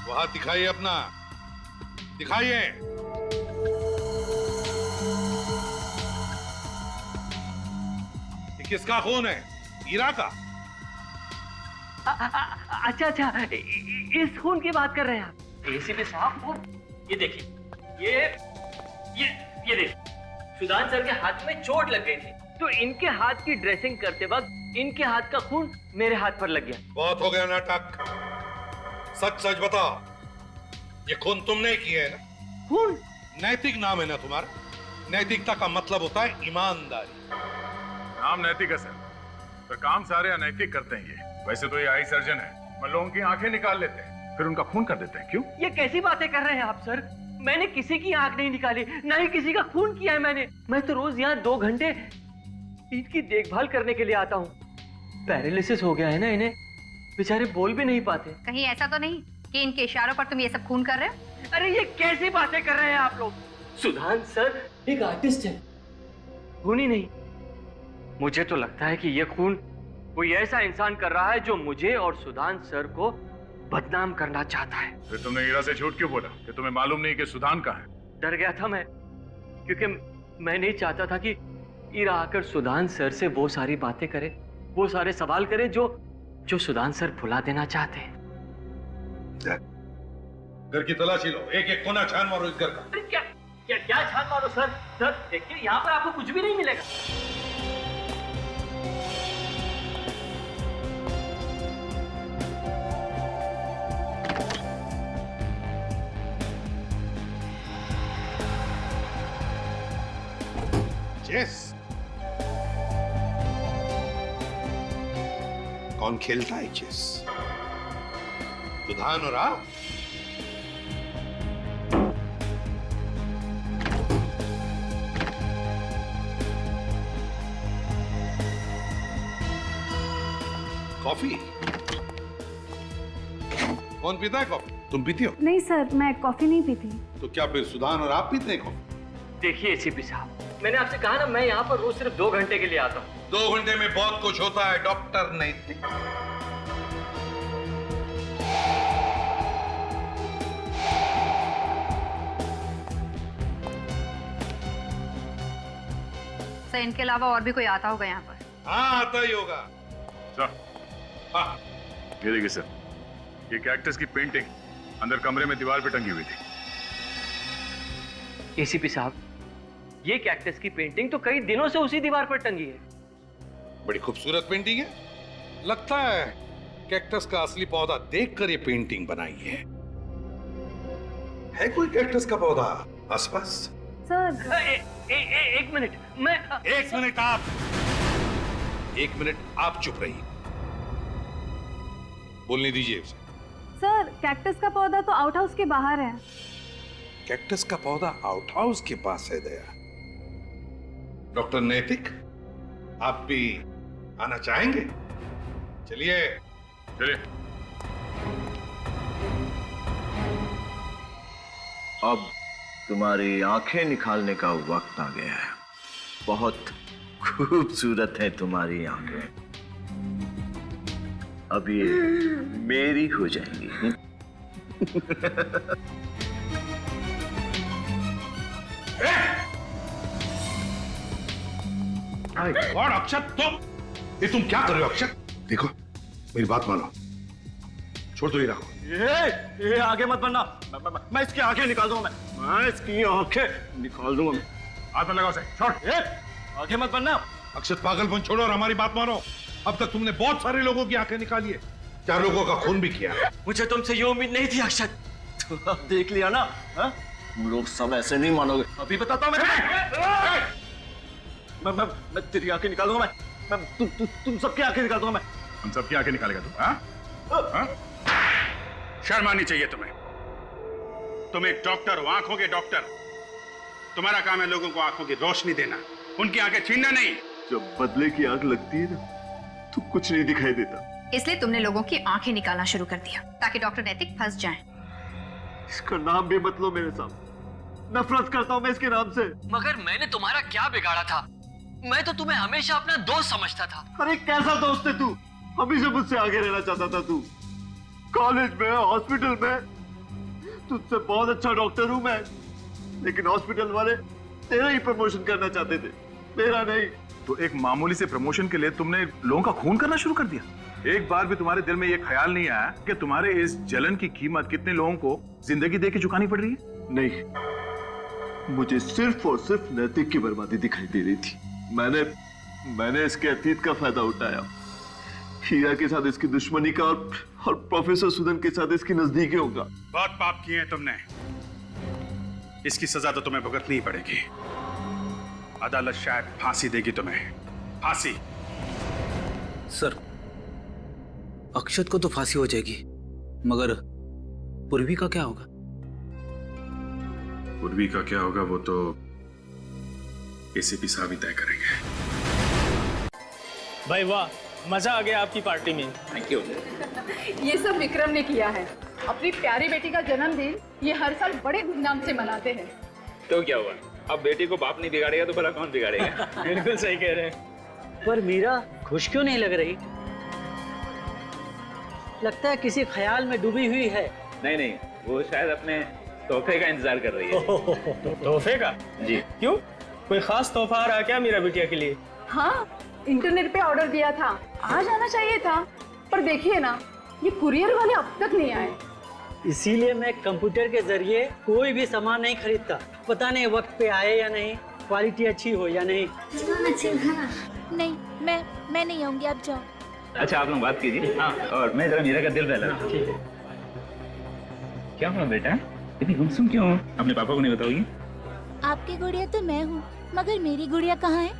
वो हाथ दिखाइए अपना, दिखाइए। ये किसका खून है? हीरा का? अच्छा, इस खून की बात कर रहे हैं आप? एसीपी साहब, वो ये देखिए, ये देखिए, सुदान सर के हाथ में चोट लग गई थी, तो इनके हाथ की ड्रेसिंग करते वक्त इनके हाथ का खून मेरे हाथ पर लग गया। बहुत हो गया नाटक, सच सच बताओ, ये खून तुमने किया है ना? खून? नैतिक नाम है ना तुम्हारा? नैतिकता का मतलब होता है ईमानदारी। नाम नैतिक है सर, पर काम सारे अनैतिक करते हैं ये। वैसे तो ये आई सर्जन है, मैं लोगों की आंखें निकाल लेते हैं, फिर उनका खून कर देते हैं। क्यों? ये कैसी बातें कर रहे हैं आप सर? मैंने किसी की आंख नहीं निकाली, ना ही किसी का खून किया है मैंने। मैं तो रोज यहाँ 2 घंटे इनकी देखभाल करने के लिए आता हूँ। पैरालिसिस हो गया है ना इन्हें, बेचारे बोल भी नहीं पाते। कहीं ऐसा तो नहीं कि इनके इशारों पर तुम ये सब खून कर रहे हो? अरे ये कैसी बातें कर रहे हैं आप लोग? सुधान सर एक आर्टिस्ट है, खून ही नहीं। मुझे तो लगता है कि ये खून कोई ऐसा इंसान कर रहा है जो मुझे और सुधान सर को बदनाम करना चाहता है। फिर तुमने हीरा से झूठ क्यों बोला कि तुम्हें मालूम नहीं कि सुधान कहाँ है? डर गया था मैं, क्योंकि मैं नहीं चाहता था कि हीरा आकर सुधान सर से वो सारी बातें करे, वो सारे सवाल करे जो सुधान सर भुला देना चाहते हैं। घर की तलाशी लो, एक एक कोना छान मारो इस घर का। अरे क्या छान मारो सर? सर देखिए, यहाँ पर आपको कुछ भी नहीं मिलेगा। चेस कौन खेलता है चेस? सुधान और आप? कॉफी? कौन पीता है कॉफी? तुम पीती हो? नहीं सर, मैं कॉफी नहीं पीती। तो क्या फिर सुधान और आप पीते हैं कॉफी? देखिए एसीपी साहब, मैंने आपसे कहा ना, मैं यहाँ पर रोज सिर्फ 2 घंटे के लिए आता हूँ। 2 घंटे में बहुत कुछ होता है डॉक्टर नैतिक। सर इनके अलावा और भी कोई आता होगा यहाँ पर? हाँ आता ही होगा। सर, हाँ, ये देखिए सर, ये कैक्टस की पेंटिंग अंदर कमरे में दीवार पे टंगी हुई थी। एसीपी साहब, ये कैक्टस की पेंटिंग तो कई दिनों से उसी दीवार पर टंगी है। बड़ी खूबसूरत पेंटिंग है। लगता है कैक्टस का असली पौधा देखकर ये पेंटिंग बनाई है कोई कैक्टस का पौधा आसपास? सर एक मिनट, मैं एक मिनट आप चुप रहिए, बोलने दीजिए उसे। सर कैक्टस का पौधा तो आउट हाउस के बाहर है। कैक्टस का पौधा आउट हाउस के पास है दया। डॉक्टर नैतिक, आप भी आना चाहेंगे? चलिए चलिए। अब तुम्हारी आंखें निकालने का वक्त आ गया है। बहुत खूबसूरत है तुम्हारी आंखें, अब ये मेरी हो जाएंगी। और अक्षत, तुम क्या कर रहे हो अक्षत? देखो मेरी बात मानो, छोड़ दो ये रखो। ये आगे मत बढ़ना, मैं इसकी आंखें निकाल दूंगा। मैं इसकी आंखें निकाल दूंगा। हाथ में लगाओ उसे, छोड़। आगे मत बढ़ना। अक्षत पागलपन छोड़ो और हमारी बात मानो। अब तक तुमने बहुत सारे लोगों की आंखें निकाली है, 4 लोगों का खून भी किया। मुझे तुमसे ये उम्मीद नहीं थी अक्षत। तो अब देख लिया ना, तुम लोग सब ऐसे नहीं मानोगे। अभी बताता हूं मैं तेरी आंखें निकाल दूंगा। मैं तुम सबकी आंखें निकाल दूंगा। मैं हम सबकी आंखें निकालेगा तू? शर्म आनी चाहिए तुम्हें। तुम एक डॉक्टर हो, आंखों के डॉक्टर। तुम्हारा काम है लोगों को आंखों की रोशनी देना, उनकी आंखें छीनना नहीं। जब बदले की आंख लगती है ना तो कुछ नहीं दिखाई देता। इसलिए तुमने लोगों की आंखें निकालना शुरू कर दिया ताकि डॉक्टर नैतिक फंस जाएं। इसका नाम भी मत लो मेरे सामने, नफरत करता हूं मैं इसके नाम से। मगर मैंने तुम्हारा क्या बिगाड़ा था? मैं तो तुम्हें हमेशा अपना दोस्त समझता था। अरे कैसा दोस्त है तू? हमेशा मुझसे आगे रहना चाहता था तू। कॉलेज में, हॉस्पिटल में तुझसे बहुत अच्छा डॉक्टर हूं मैं, लेकिन हॉस्पिटल वाले तेरा ही प्रमोशन करना चाहते थे, मेरा नहीं। तो एक मामूली से प्रमोशन के लिए तुमने लोगों का खून करना शुरू कर दिया? एक बार भी तुम्हारे दिल में यह ख्याल नहीं आया कि तुम्हारे इस जलन की कीमत कितने लोगों को जिंदगी देके चुकानी पड़ रही है? नहीं, मुझे सिर्फ और सिर्फ नैतिक की बर्बादी दिखाई दे रही थी। मैंने इसके अतीत का फायदा उठाया, हीरा के साथ इसकी दुश्मनी का और प्रोफेसर सुदन के साथ इसकी नजदीकियों का। बहुत पाप किए हैं तुमने, इसकी सजा तो तुम्हें भुगतनी ही पड़ेगी। अदालत शायद फांसी देगी तुम्हें, फांसी। सर, अक्षत को तो फांसी हो जाएगी, मगर पूर्वी का क्या होगा? पूर्वी का क्या होगा वो तो एसीपी साहब ही तय करेंगे। भाई वाह, मजा आ गया आपकी पार्टी में। Thank you. ये सब विक्रम ने किया है। अपनी प्यारी बेटी का जन्मदिन ये हर साल बड़े धूमधाम से मनाते हैं। तो क्या हुआ, अब बेटी को बाप नहीं बिगाड़ेगा तो भला कौन बिगाड़ेगा? बिल्कुल सही कह रहे हैं। पर मीरा खुश क्यों नहीं लग रही? लगता है किसी ख्याल में डूबी हुई है। नहीं, वो शायद अपने तोहफे का इंतजार कर रही है। तोहफे का? जी। क्यों, कोई खास तोहफा आ रहा क्या मेरा बिटिया के लिए? हाँ, इंटरनेट पे ऑर्डर दिया था, आज आना चाहिए था, पर देखिए ना, ये कुरियर वाले अब तक नहीं आए। इसीलिए मैं कंप्यूटर के जरिए कोई भी सामान नहीं खरीदता। पता नहीं वक्त पे आए या नहीं, क्वालिटी अच्छी हो या नहीं। नहीं, मैं नहीं आऊंगी, आप जाओ। अच्छा, आप लोग बात कीजिए। हाँ, और मैं जरा मीरा का दिल बहला। ठीक है। क्या हुआ बेटा, इतनी गुमसुम क्यों हो? अपने पापा को नहीं बताओगी? आपकी गुड़िया तो मैं हूँ, मगर मेरी गुड़िया कहाँ है?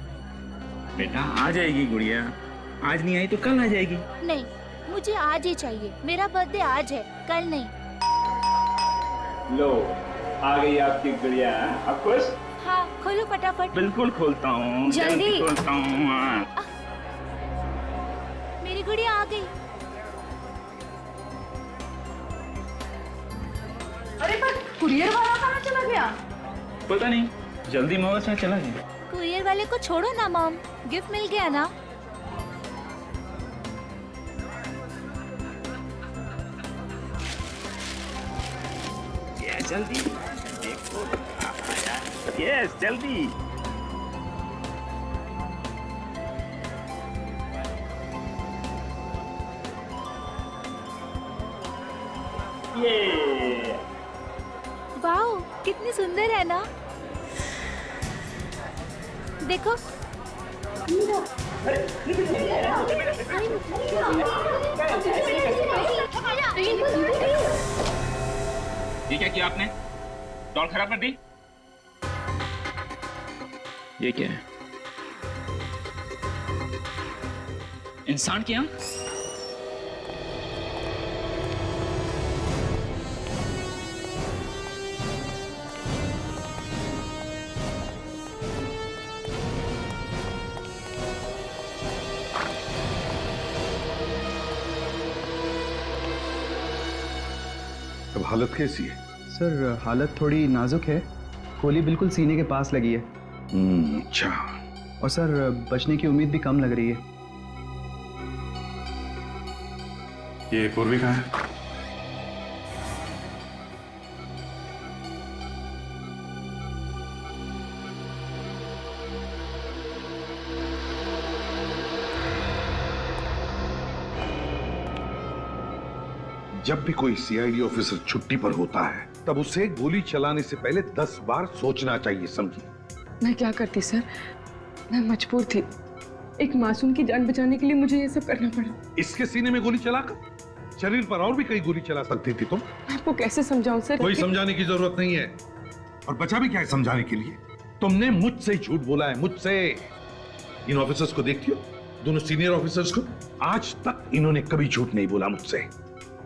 बेटा आ जाएगी गुड़िया, आज नहीं आई तो कल आ जाएगी। नहीं, मुझे आज ही चाहिए। मेरा बर्थडे आज है, कल नहीं। लो, आ गई आपकी गुड़िया। आप खुश? हाँ, खोलो फटाफट। बिल्कुल खोलता हूँ, जल्दी खोलता हूँ। मेरी गुड़िया आ गई। अरे पर कुरियर वाला कहाँ चला गया? पता नहीं, जल्दी मौका से चला गया। कुरियर वाले को छोड़ो ना मॉम, गिफ्ट मिल गया ना। ये जल्दी देखो, यस जल्दी। ये कितनी सुंदर है ना। देखो ये क्या किया आपने? डॉल खराब कर दी? ये क्या है? इंसान की आंख? अब हालत कैसी है? सर हालत थोड़ी नाजुक है, गोली बिल्कुल सीने के पास लगी है। अच्छा। और सर बचने की उम्मीद भी कम लग रही है। ये पूर्वी कहाँ है? जब भी कोई सीआईडी ऑफिसर छुट्टी पर होता है तब उसे गोली चलाने से पहले 10 बार सोचना चाहिए, समझी? मैं क्या करती सर, मैं मजबूर थी। एक मासूम की जान बचाने के लिए मुझे ये सब करना पड़ा। इसके सीने में गोली चलाकर शरीर पर और भी कई गोली चला सकती थी तुम। मैं आपको कैसे समझाऊं सर? कोई समझाने की जरूरत नहीं है। और बचा भी क्या है समझाने के लिए? तुमने मुझसे झूठ बोला है, मुझसे। इन ऑफिसर्स को देखती हो, दोनों सीनियर ऑफिसर्स को? आज तक इन्होंने कभी झूठ नहीं बोला मुझसे।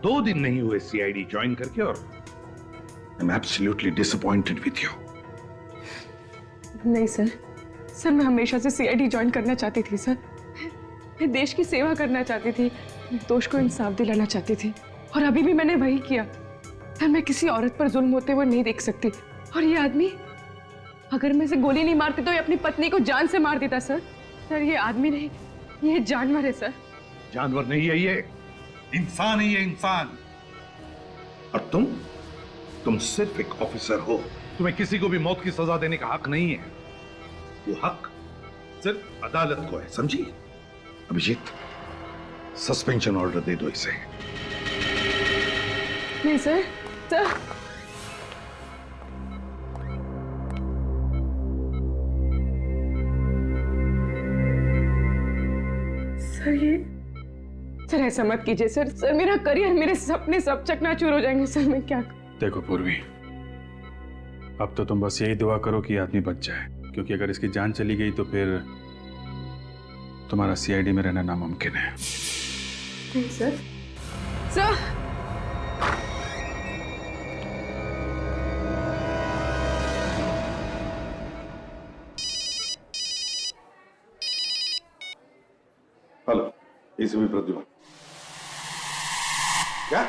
2 दिन नहीं हुए सीआईडी ज्वाइन करके और I am absolutely disappointed with you. नहीं सर, सर मैं हमेशा से सीआईडी ज्वाइन करना चाहती थी सर। मैं देश की सेवा करना चाहती थी, दोष को इंसाफ दिलाना चाहती थी, और अभी भी मैंने वही किया। सर मैं किसी औरत पर जुल्म होते हुए नहीं देख सकती। और ये आदमी, अगर मैं इसे गोली नहीं मारती तो ये अपनी पत्नी को जान से मार देता सर। सर ये आदमी नहीं, ये जानवर है सर। जानवर नहीं है ये, इंसान ही है, इंसान। और तुम सिर्फ एक ऑफिसर हो। तुम्हें किसी को भी मौत की सजा देने का हक नहीं है। वो हक सिर्फ अदालत को है, समझी? अभिजीत, सस्पेंशन ऑर्डर दे दो इसे। नहीं सर, सर सर ऐसा मत कीजिए सर। सर मेरा करियर, मेरे सपने सब चकनाचूर हो जाएंगे सर। मैं क्या देखो पूर्वी, अब तो तुम बस यही दुआ करो कि आदमी बच जाए, क्योंकि अगर इसकी जान चली गई तो फिर तुम्हारा सीआईडी में रहना नामुमकिन है। नहीं सर, सर हेलो, इसमें प्रद्युमन। क्या?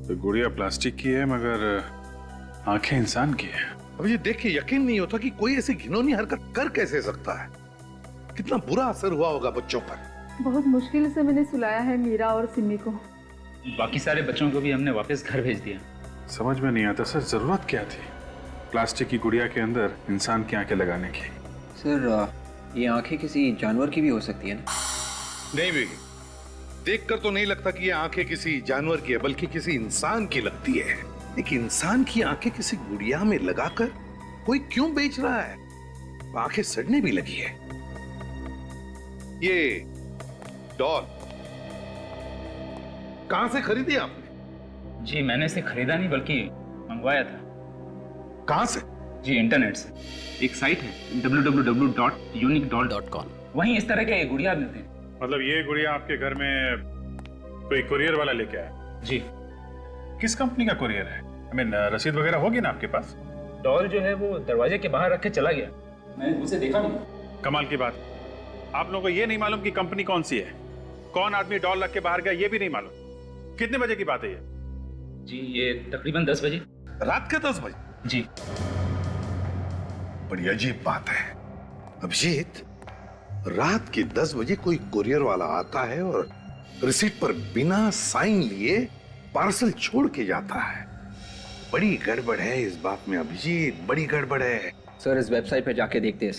तो गुड़िया प्लास्टिक की है मगर आंखें इंसान की है। अब ये देख के यकीन नहीं होता कि कोई ऐसी घिनौनी हरकत कर कैसे सकता है। कितना बुरा असर हुआ होगा बच्चों पर। बहुत मुश्किल से मैंने सुलाया है मीरा और सिमी को। बाकी सारे बच्चों को भी हमने वापस घर भेज दिया। समझ में नहीं आता सर, जरूरत क्या थी प्लास्टिक की गुड़िया के अंदर इंसान की आंखें लगाने की? सर ये आंखें किसी जानवर की भी हो सकती है ना? नहीं बेगी, देखकर तो नहीं लगता कि ये आंखें किसी जानवर की है, बल्कि किसी इंसान की लगती है। एक इंसान की आंखें किसी गुड़िया में लगाकर कोई क्यों बेच रहा है? आंखें सड़ने भी लगी है। ये डॉल कहां से खरीदी आपने? जी मैंने इसे खरीदा नहीं बल्कि मंगवाया था। कहां से? जी इंटरनेट से। एक साइट है www.uniquedoll.com। वहीं इस तरह के गुड़िया मिलते हैं। मतलब ये गुड़िया आपके घर में कोई कुरियर वाला लेके आया? जी। किस कंपनी का कुरियर है? रसीद वगैरह होगी ना आपके पास? डॉल जो है वो दरवाजे के बाहर रख के चला गया, मैंने उसे देखा नहीं। कमाल की बात, आप लोगों को ये नहीं मालूम कि कंपनी कौन सी है, कौन आदमी डॉल रख के बाहर गया ये भी नहीं मालूम। कितने बजे की बात है ये? जी ये तकरीबन 10 बजे। रात के 10 बजे? जी। बड़ी अजीब बात है अभिजीत, रात के 10 बजे कोई कुरियर वाला आता है और रिसीट पर बिना साइन लिए पार्सल छोड़ के जाता है। बड़ी गड़बड़ है इस बात में अभिजीत, बड़ी गड़बड़ है। सर इस वेबसाइट पर जाके देखते हैं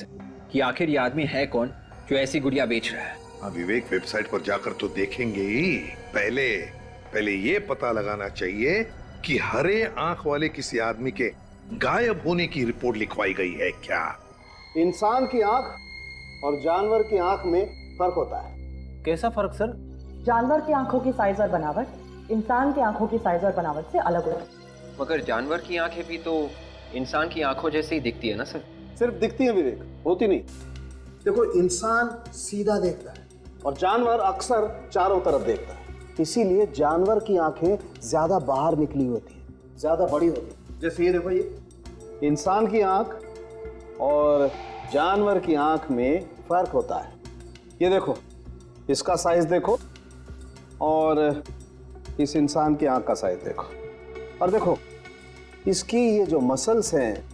कि आखिर ये आदमी है कौन जो ऐसी गुड़िया बेच रहा है। हाँ विवेक, वेबसाइट पर जाकर तो देखेंगे ही। पहले ये पता लगाना चाहिए कि हरे आंख वाले किसी आदमी के गायब होने की रिपोर्ट लिखवाई गई है क्या। इंसान की आंख और जानवर की आंख में फर्क होता है। कैसा फर्क सर? जानवर की आंखों की साइज और बनावट इंसान की आंखों की साइज और बनावट से अलग होती है। मगर जानवर की आंखें भी तो इंसान की आंखों जैसे ही दिखती है ना सर? सिर्फ दिखती है विवेक, होती नहीं। देखो, इंसान सीधा देखता है और जानवर अक्सर चारों तरफ देखता है। इसीलिए जानवर की आंखें ज्यादा बाहर निकली होती है, ज्यादा बड़ी होती है। जैसे ये देखो, ये इंसान की आंख और जानवर की आंख में फर्क होता है। ये देखो, इसका साइज देखो और इस इंसान की आंख का साइज देखो, और देखो इसकी ये जो मसल्स हैं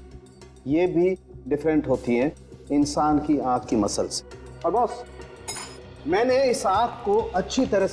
ये भी डिफरेंट होती हैं इंसान की आंख की मसल्स। और बॉस, मैंने इस आंख को अच्छी तरह से